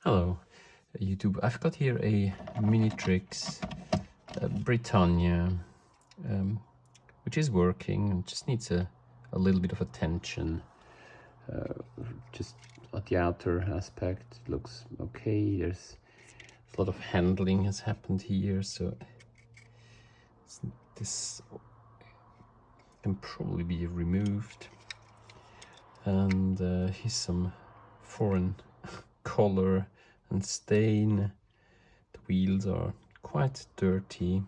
Hello, YouTube. I've got here a mini TRIX Britannia, which is working and just needs a little bit of attention. Just at the outer aspect, it looks okay. There's a lot of handling has happened here, so this can probably be removed. And here's some foreign color and stain. The wheels are quite dirty,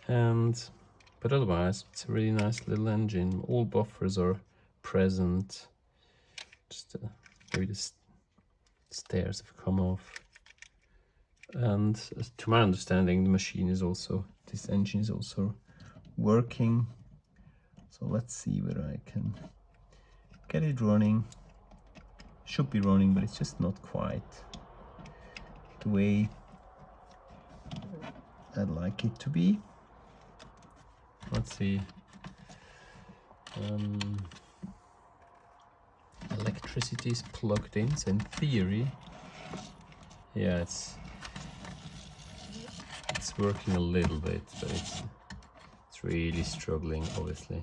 but otherwise it's a really nice little engine. All buffers are present. Just maybe the stairs have come off. And to my understanding, this engine is also working. So let's see whether I can get it running. Should be running, but it's just not quite the way I'd like it to be. Let's see. Electricity is plugged in, so in theory, yeah, it's working a little bit, but it's really struggling, obviously.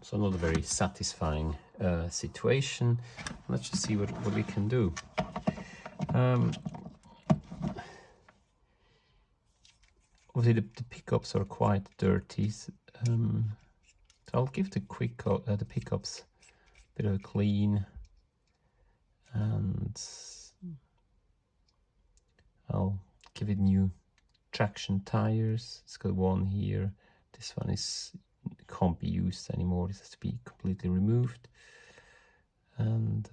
So not a very satisfying situation. Let's just see what we can do. Obviously the pickups are quite dirty, so I'll give the pickups a bit of a clean, and I'll give it new traction tires. It's got one here. This one can't be used anymore. This has to be completely removed. And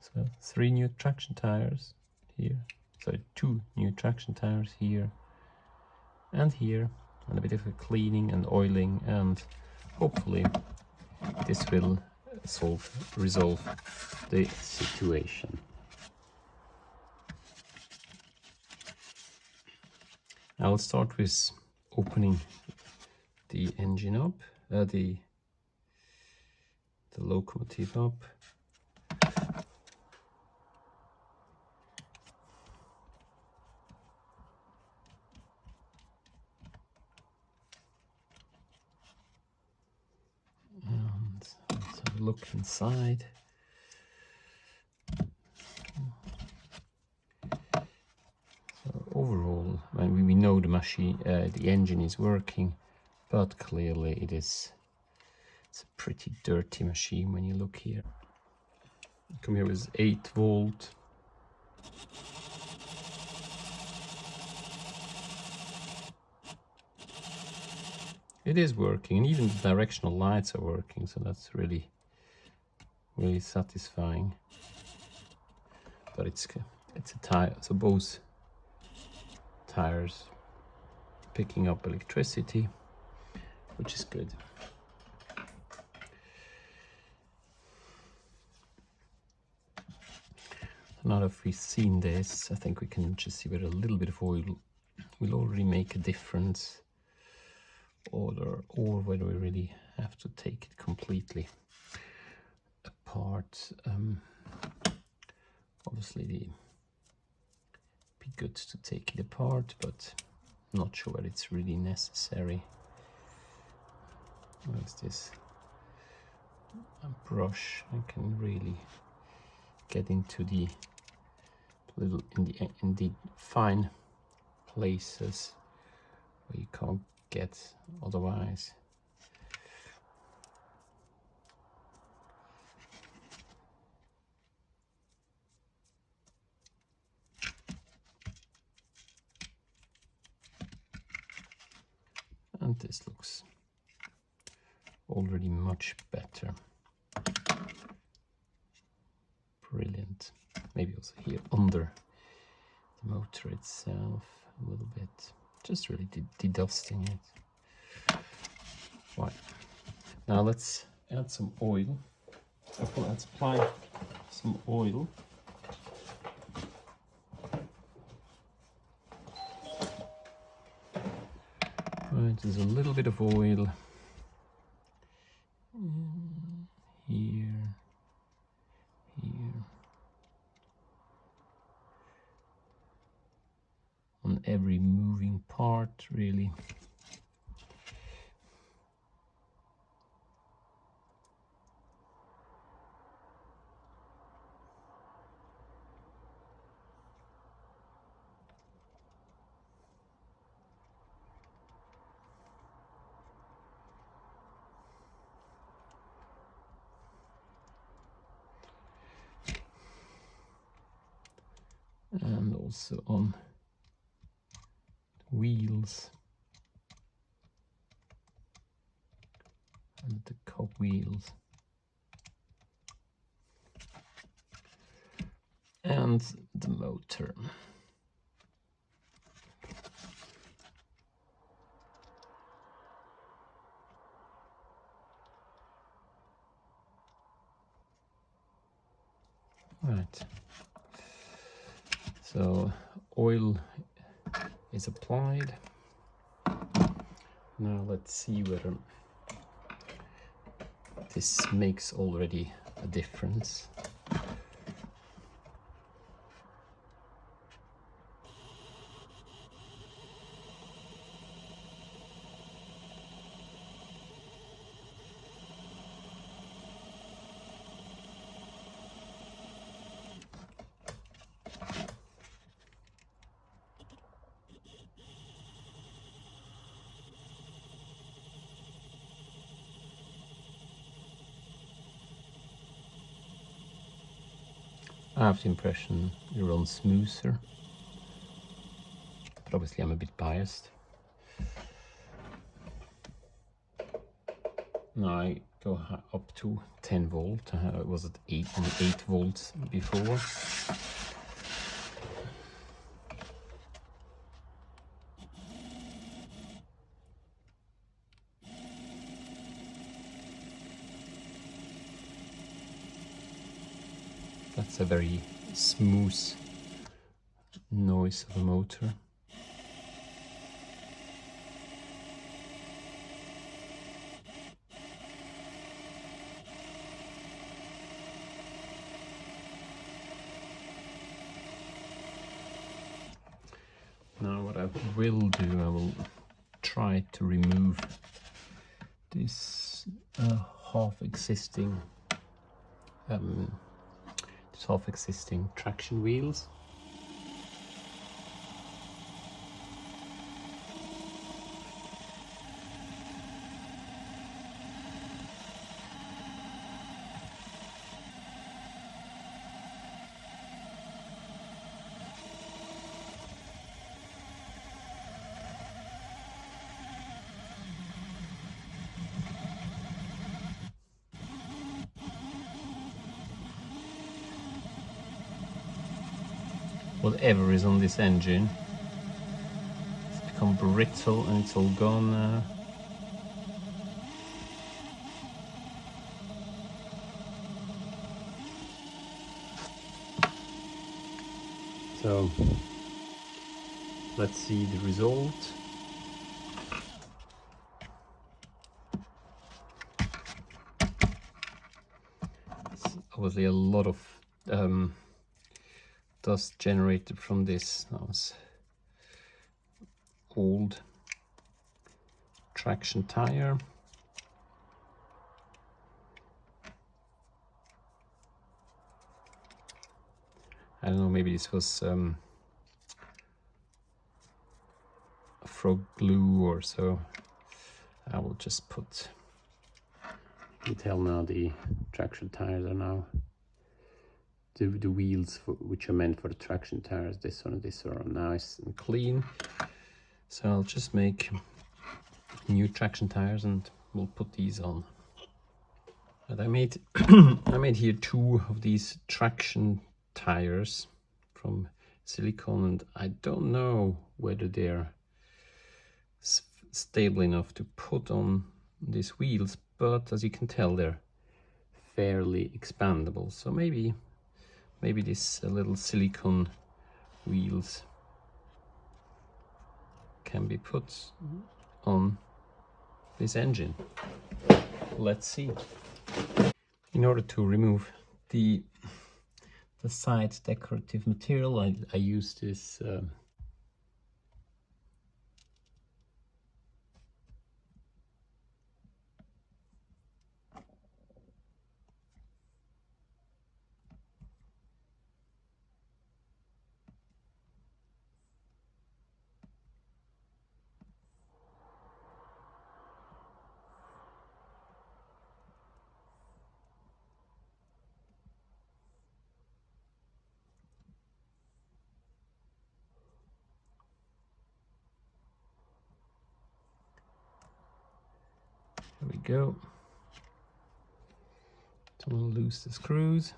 so 3 new traction tires here. So 2 new traction tires here and here, and a bit of a cleaning and oiling, and hopefully this will resolve the situation. I'll start with opening the engine up, the locomotive up. And let's have a look inside. Overall, I mean, we know the machine, the engine is working, but clearly it's a pretty dirty machine when you look here. Come here with 8 volt. It is working, and even the directional lights are working, so that's really satisfying. But it's a tire, so both tires picking up electricity, which is good. So now that we've seen this, I think we can just see whether a little bit of oil will already make a difference, or whether we really have to take it completely apart. Obviously it'd be good to take it apart, but I'm not sure whether it's really necessary. There's this brush. I can really get into the little in the fine places where you can't get otherwise. And this looks already much better. Brilliant. Maybe also here under the motor itself a little bit. Just really de-dusting it. Right. Now let's add some oil. Let's apply some oil. Right, there's a little bit of oil here, here, on every moving part, really. And also on wheels and the cog wheels and the motor. Right, so oil is applied. Now let's see whether this makes already a difference. I have the impression it runs smoother, but obviously I'm a bit biased. Now I go up to 10 volt. It was at 8 volts before. That's a very smooth noise of a motor. Now what I will do, I will try to remove this half existing traction wheels. Whatever is on this engine, it's become brittle and it's all gone now. So let's see the result. It's obviously a lot of dust generated from this. That was old traction tire. I don't know, maybe this was frog glue or so. I will just put, you can tell now the traction tires are now, the wheels which are meant for the traction tires, this one and this are nice and clean. So I'll just make new traction tires and we'll put these on. But I made I made here 2 of these traction tires from silicone, and I don't know whether they're stable enough to put on these wheels, but as you can tell they're fairly expandable, so maybe these little silicone wheels can be put on this engine. Let's see. In order to remove the side decorative material, I use this here we go. To loose the screws.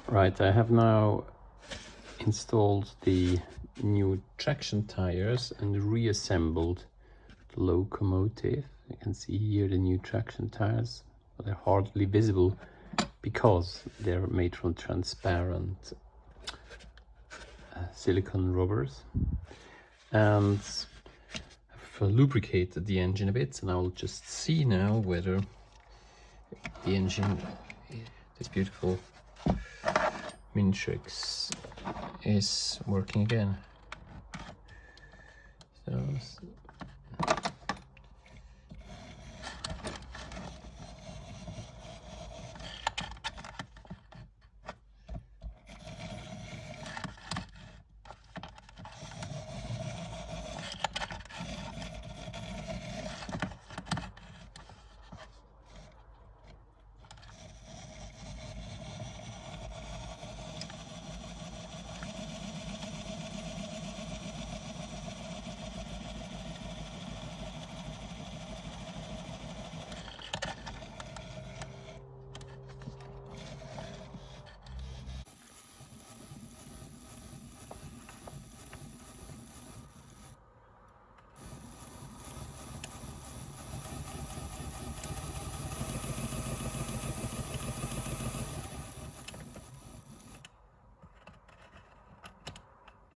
Right, I have now installed the new traction tires and reassembled the locomotive. You can see here the new traction tires, but they're hardly visible because they're made from transparent silicone rubbers. And I've lubricated the engine a bit, and I will just see now whether the engine, this beautiful TRIX, is working again. So